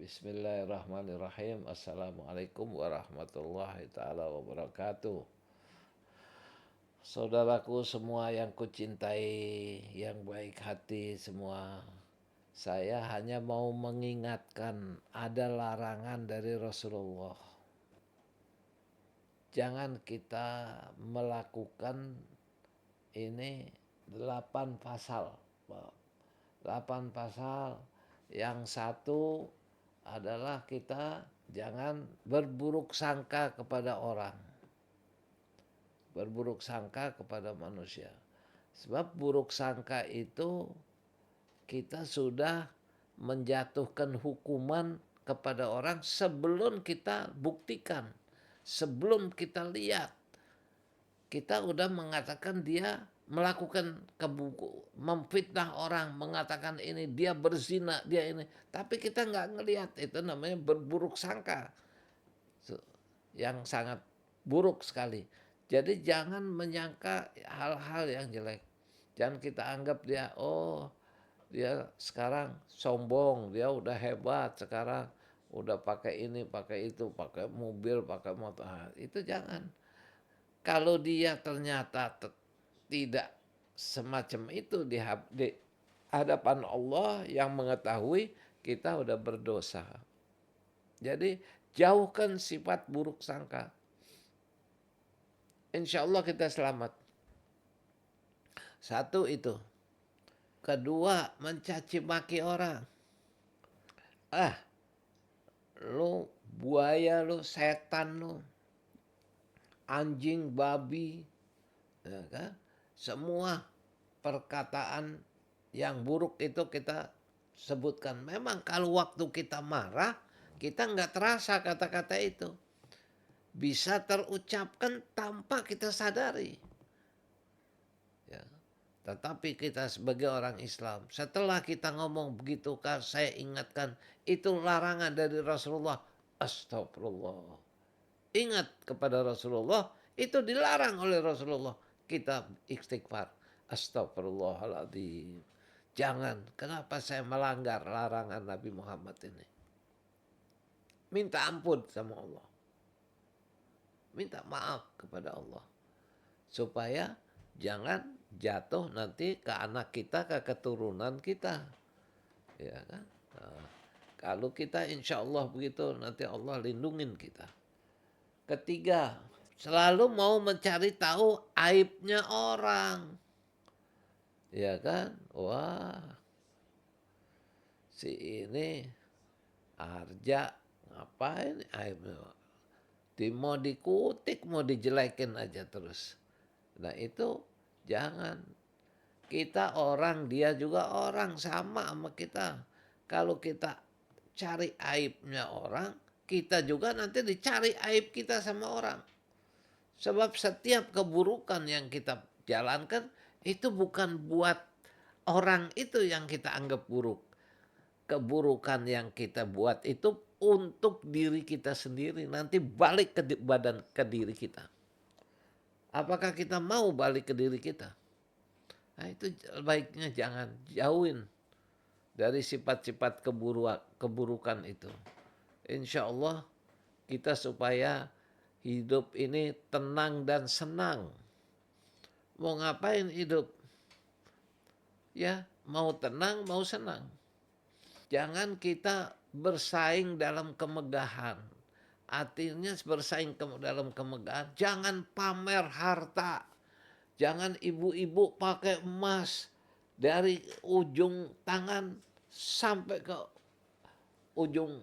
Bismillahirrahmanirrahim. Assalamualaikum warahmatullahi taala wabarakatuh. Saudaraku semua yang kucintai, yang baik hati semua. Saya hanya mau mengingatkan ada larangan dari Rasulullah. Jangan kita melakukan ini 8 pasal. 8 pasal. Yang satu adalah kita jangan berburuk sangka kepada orang. Berburuk sangka kepada manusia. Sebab buruk sangka itu kita sudah menjatuhkan hukuman kepada orang sebelum kita buktikan. Sebelum kita lihat. Kita udah mengatakan dia melakukan memfitnah orang, mengatakan ini dia berzina, dia ini, tapi kita nggak ngelihat. Itu namanya berburuk sangka yang sangat buruk sekali. Jadi jangan menyangka hal-hal yang jelek. Jangan kita anggap dia dia sekarang sombong, dia udah hebat sekarang, udah pakai ini pakai itu, pakai mobil pakai motor. Itu jangan. Kalau dia ternyata tidak semacam itu di hadapan Allah yang mengetahui, kita udah berdosa. Jadi jauhkan sifat buruk sangka. Insya Allah kita selamat. Satu itu. Kedua, mencaci maki orang. Lu buaya, lu setan, lu anjing, babi, ya kan? Semua perkataan yang buruk itu kita sebutkan. Memang kalau waktu kita marah, kita nggak terasa kata-kata itu. Bisa terucapkan tanpa kita sadari. Ya. Tetapi kita sebagai orang Islam, setelah kita ngomong begitu, kan saya ingatkan, itu larangan dari Rasulullah. Astagfirullah. Ingat kepada Rasulullah, itu dilarang oleh Rasulullah. Kita istighfar. Astagfirullahaladzim. Jangan, kenapa saya melanggar larangan Nabi Muhammad ini? Minta ampun sama Allah. Minta maaf kepada Allah. Supaya jangan jatuh nanti ke anak kita, ke keturunan kita. Ya kan? Nah, kalau kita insya Allah begitu, nanti Allah lindungin kita. Ketiga, selalu mau mencari tahu aibnya orang. Ya kan? Wah, si ini Arja ngapain aibnya? Mau dikutik, mau dijelekin aja terus. Nah itu jangan. Kita orang, dia juga orang, sama kita. Kalau kita cari aibnya orang, kita juga nanti dicari aib kita sama orang. Sebab setiap keburukan yang kita jalankan, itu bukan buat orang itu yang kita anggap buruk. Keburukan yang kita buat itu untuk diri kita sendiri. Nanti balik ke diri kita. Apakah kita mau balik ke diri kita? Nah itu baiknya jangan, jauhin dari sifat-sifat keburukan itu. Insya Allah kita supaya hidup ini tenang dan senang. Mau ngapain hidup? Ya, mau tenang, mau senang. Jangan kita bersaing dalam kemegahan. Artinya bersaing dalam kemegahan. Jangan pamer harta. Jangan ibu-ibu pakai emas dari ujung tangan sampai ke ujung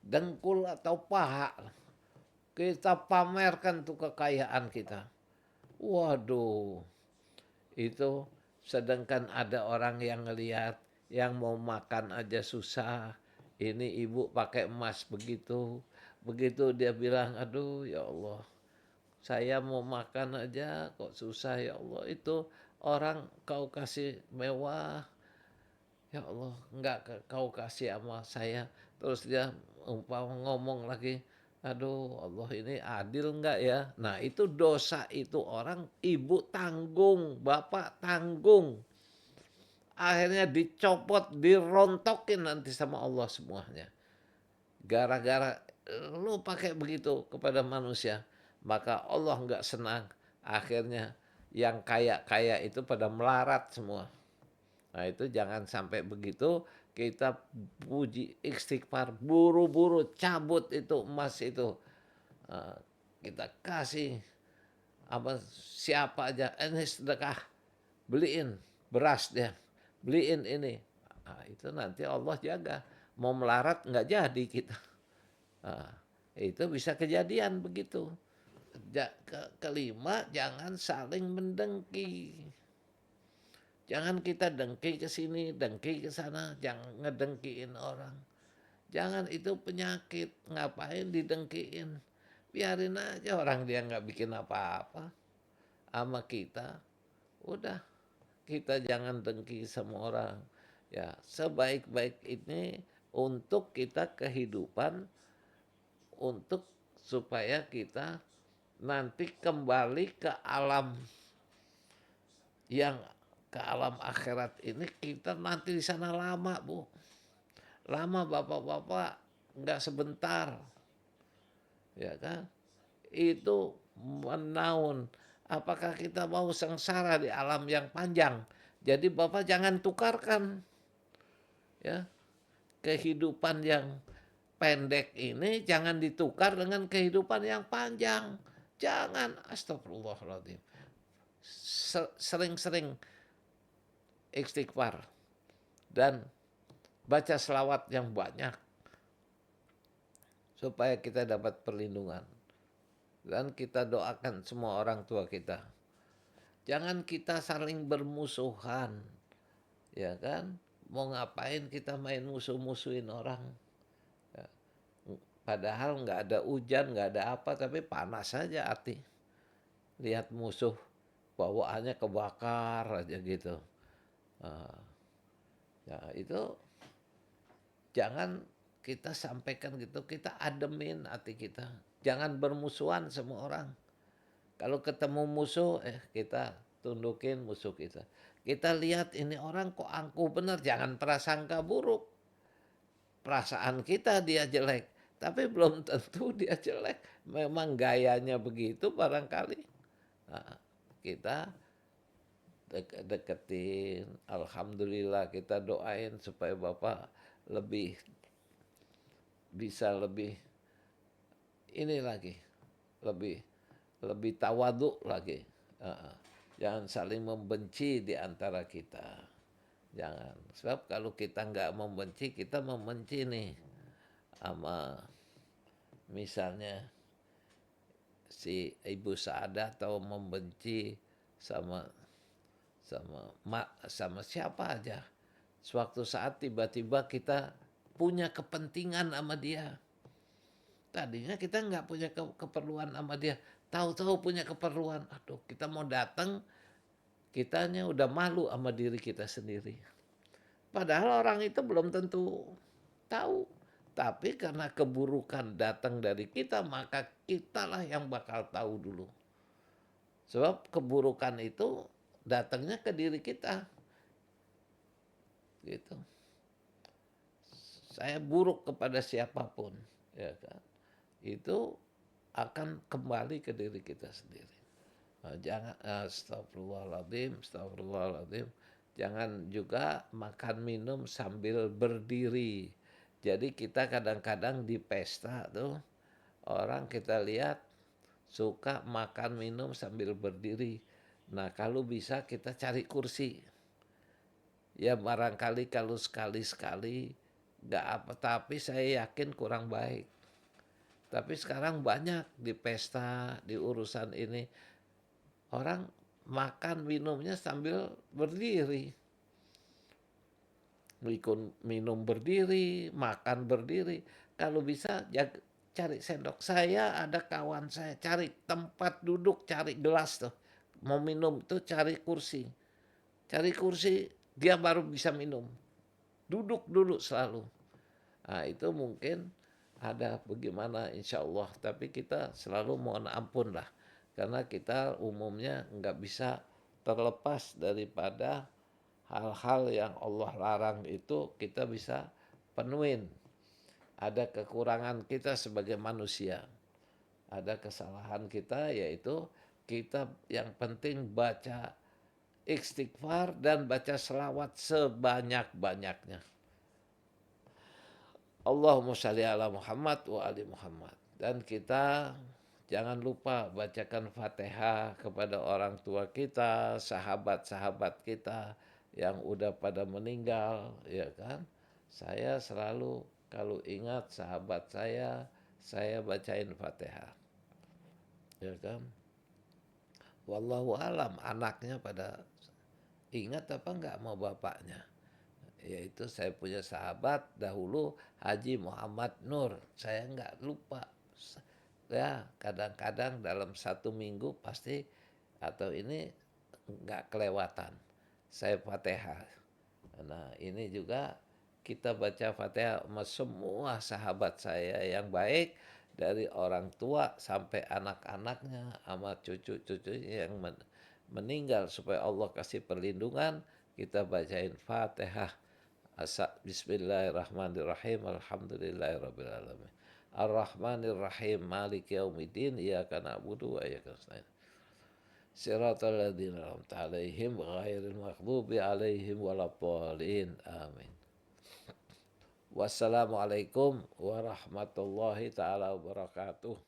dengkul atau paha. Kita pamerkan tuh kekayaan kita. Waduh, itu sedangkan ada orang yang ngelihat, yang mau makan aja susah. Ini ibu pakai emas begitu. Begitu dia bilang, aduh ya Allah, saya mau makan aja kok susah ya Allah. Itu orang kau kasih mewah, ya Allah enggak kau kasih sama saya. Terus dia ngomong lagi, aduh Allah ini adil enggak ya. Nah itu dosa itu orang, ibu tanggung, bapak tanggung. akhirnya dicopot, dirontokin nanti sama Allah semuanya. Gara-gara lu pakai begitu kepada manusia, maka Allah nggak senang. Akhirnya yang kaya-kaya itu pada melarat semua. Nah itu jangan sampai begitu, kita puji istighfar, buru-buru cabut itu emas itu. Eh, kita kasih apa siapa aja, ini sedekah, beliin beras dia, beliin ini. Nah, itu nanti Allah jaga. Mau melarat nggak jadi kita. Nah, itu bisa kejadian begitu. Kelima, jangan saling mendengki. Jangan kita dengki ke sini, dengki ke sana, jangan ngedengkiin orang. Jangan, itu penyakit, ngapain didengkiin. Biarin aja orang dia nggak bikin apa-apa sama kita. Udah, kita jangan dengki sama orang. Ya, sebaik-baik ini untuk kita kehidupan, untuk supaya kita nanti kembali ke alam yang ke alam akhirat ini, kita nanti di sana lama, Bu. Lama, Bapak-bapak, nggak sebentar. Ya kan? Itu menaun. Apakah kita mau sengsara di alam yang panjang? Jadi Bapak jangan tukarkan ya kehidupan yang pendek ini, jangan ditukar dengan kehidupan yang panjang. Jangan, astagfirullahaladzim. Sering-sering istighfar dan baca selawat yang banyak supaya kita dapat perlindungan. Dan kita doakan semua orang tua kita. Jangan kita saling bermusuhan. Ya kan? Mau ngapain kita main musuh-musuhin orang? Ya. Padahal nggak ada hujan, nggak ada apa, tapi panas saja hati. Lihat musuh, bawaannya kebakar aja gitu. Ya itu jangan kita sampaikan gitu, kita ademin hati kita. Jangan bermusuhan sama orang. Kalau ketemu musuh, kita tundukin musuh kita. Kita lihat ini orang kok angkuh bener, jangan prasangka buruk. Perasaan kita dia jelek, tapi belum tentu dia jelek. Memang gayanya begitu barangkali. Nah, kita deketin, alhamdulillah kita doain supaya Bapak lebih bisa lebih ini lagi, lebih lebih tawaduk lagi. Jangan saling membenci di antara kita. Jangan. Sebab kalau kita nggak membenci, kita membenci nih sama misalnya si Ibu Saada, atau membenci sama sama siapa aja. Suatu saat tiba-tiba kita punya kepentingan sama dia. Tadinya kita nggak punya keperluan sama dia. Tahu-tahu punya keperluan. Aduh, kita mau datang, kitanya udah malu sama diri kita sendiri. Padahal orang itu belum tentu tahu. Tapi karena keburukan datang dari kita, maka kitalah yang bakal tahu dulu. Sebab keburukan itu datangnya ke diri kita. Gitu. Saya buruk kepada siapapun, ya kan? Itu akan kembali ke diri kita sendiri. Jangan, astagfirullahaladzim, astagfirullahaladzim. Jangan juga makan minum sambil berdiri. Jadi kita kadang-kadang di pesta tuh, orang kita lihat suka makan minum sambil berdiri. Nah kalau bisa kita cari kursi. Ya barangkali kalau sekali-sekali nggak apa, tapi saya yakin kurang baik. Tapi sekarang banyak di pesta, di urusan ini, orang makan minumnya sambil berdiri. Minum berdiri, makan berdiri. Kalau bisa cari sendok. Saya ada kawan saya, cari tempat duduk, cari gelas tuh. Mau minum tuh cari kursi. Cari kursi, dia baru bisa minum. Duduk dulu selalu. Nah itu mungkin ada bagaimana insya Allah. Tapi kita selalu mohon ampun lah. Karena kita umumnya nggak bisa terlepas daripada hal-hal yang Allah larang itu kita bisa penuhin. Ada kekurangan kita sebagai manusia. Ada kesalahan kita yaitu kita yang penting baca istighfar dan baca selawat sebanyak-banyaknya. Allahumma shalli ala Muhammad wa ali Muhammad. Dan kita jangan lupa bacakan Fatihah kepada orang tua kita, sahabat-sahabat kita yang udah pada meninggal, ya kan? Saya selalu kalau ingat sahabat saya bacain Fatihah. Ya kan? Wallahu alam, anaknya pada ingat apa enggak mau bapaknya. Yaitu saya punya sahabat dahulu Haji Muhammad Nur. Saya enggak lupa. Ya, kadang-kadang dalam 1 minggu pasti atau ini enggak kelewatan. Saya Fatihah. Nah, ini juga kita baca Fatihah sama semua sahabat saya yang baik dari orang tua sampai anak-anaknya sama cucu-cucunya yang meninggal supaya Allah kasih perlindungan. Kita bacain Fatihah. Bismillahirrahmanirrahim. Alhamdulillahirabbil alamin. Ar-Rahmanir-Rahim. Maliki yaumiddin. Iyyaka na'budu wa iyyaka nasta'in. Siratal ladzina an'amta 'alaihim ghairil maghdubi 'alaihim waladdallin. Amin. Wassalamualaikum warahmatullahi taala wabarakatuh.